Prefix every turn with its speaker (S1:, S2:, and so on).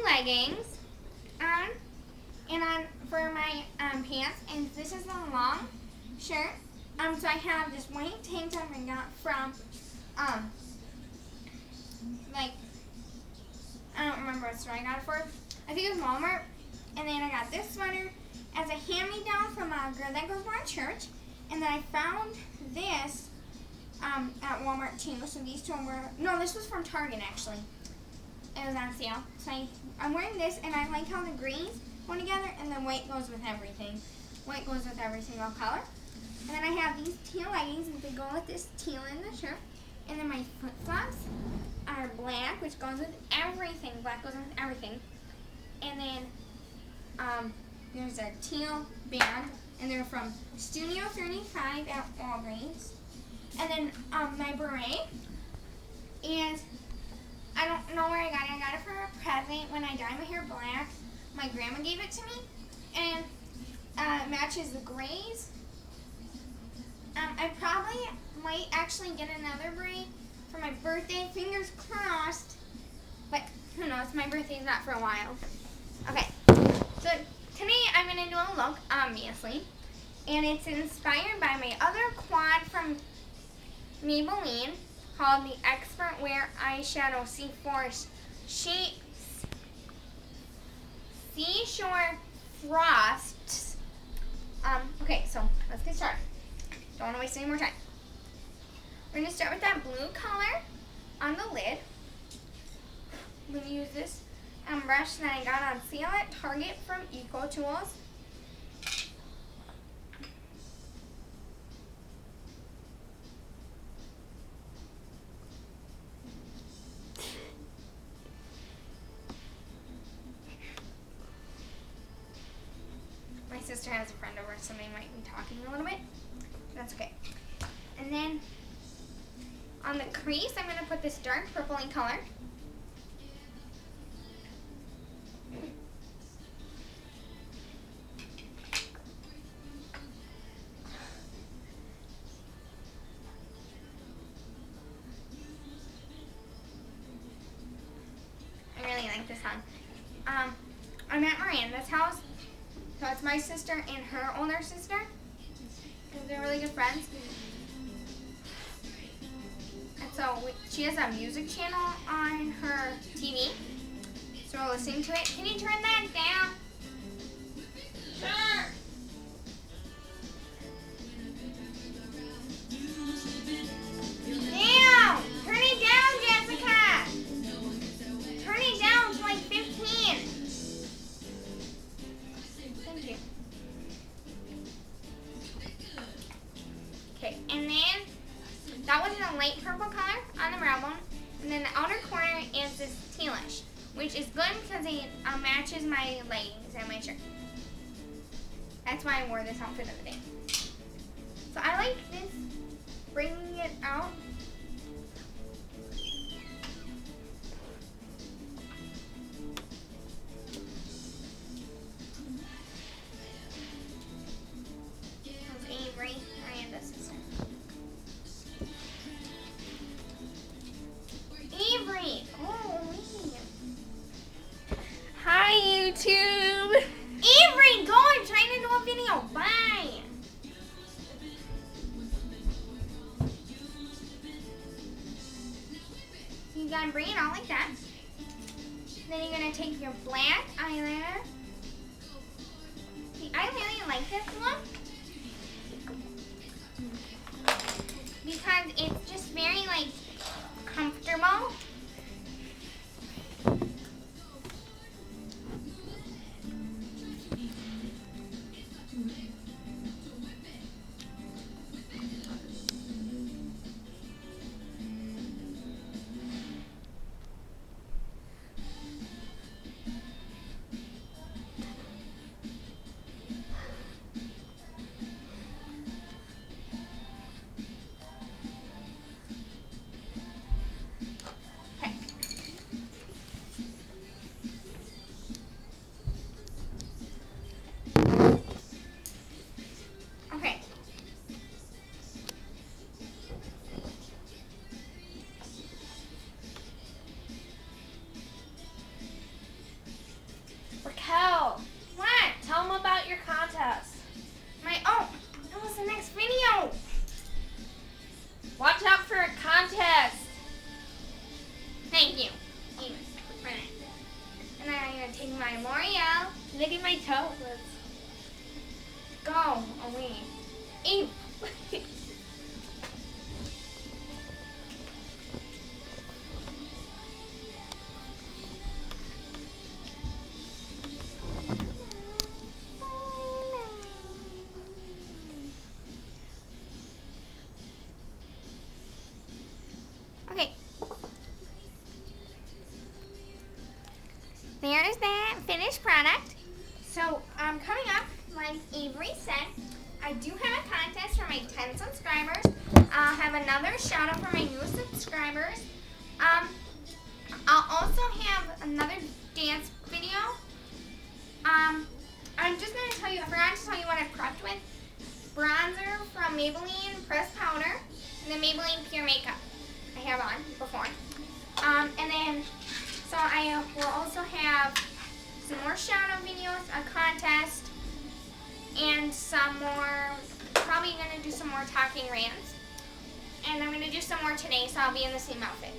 S1: leggings on, and on for my pants, and this is a long shirt. So I have this white tank top I got from like, I don't remember what store I got it for. I think it was Walmart. And then I got this sweater as a hand-me-down from a girl that goes to church. And then I found this at Walmart too. So these two were, no, this was from Target actually. It was on sale. So I'm wearing this, and I like how the greens go together and the white goes with everything. White goes with every single color. And then I have these teal leggings, and they go with this teal in the shirt. And then my flip-flops are black, which goes with everything. Black goes with everything. And then there's a teal band, and they're from Studio 35 at Walgreens. And then my beret is, I don't know where I got it. I got it for a present when I dyed my hair black. My grandma gave it to me, and it matches the grays. I probably might actually get another braid for my birthday. Fingers crossed. But who knows? My birthday's not for a while. Okay. So today I'm going to do a look, obviously. And it's inspired by my other quad from Maybelline called the Expert Wear Eyeshadow Seashore Frosts. Okay, so let's get started. Don't want to waste any more time. We're going to start with that blue color on the lid. I'm going to use this brush that I got on sale at Target from Eco Tools. My sister has a friend over, so they might be talking a little bit. That's okay. And then on the crease, I'm going to put this dark purpley color. I really like this one. I'm at Miranda's house. So it's my sister and her older sister. They're really good friends. And so she has a music channel on her TV. So we're listening to it. Can you turn that down? Sure. Down! Turn it down, Jessica! Turn it down to like 15. Thank you. Okay, and then that was a light purple color on the brow bone. And then the outer corner is this tealish, which is good because it matches my leggings and my shirt. That's why I wore this outfit the other day. So I like this, bringing it out. Avery, Miranda's sister. Avery! Oh, me. Hi, YouTube! Avery, go! I'm trying to do a video. Bye! You gotta bring it out like that. Then you're gonna take your black eyeliner. See, I really like this one because it's just very like comfortable. my L'Oreal.
S2: Look at my toes.
S1: Go away. Ew. Okay. There's that finished product. So, coming up, like Avery said, I do have a contest for my 10 subscribers. I'll have another shout out for my new subscribers. I'll also have another dance video. I'm just going to tell you, I forgot to tell you what I prepped with. Bronzer from Maybelline Pressed Powder, and then Maybelline Pure Makeup I have on before. And then, so I will also have some more shout out videos, a contest, and some more, probably going to do some more talking rants. And I'm going to do some more today, so I'll be in the same outfit.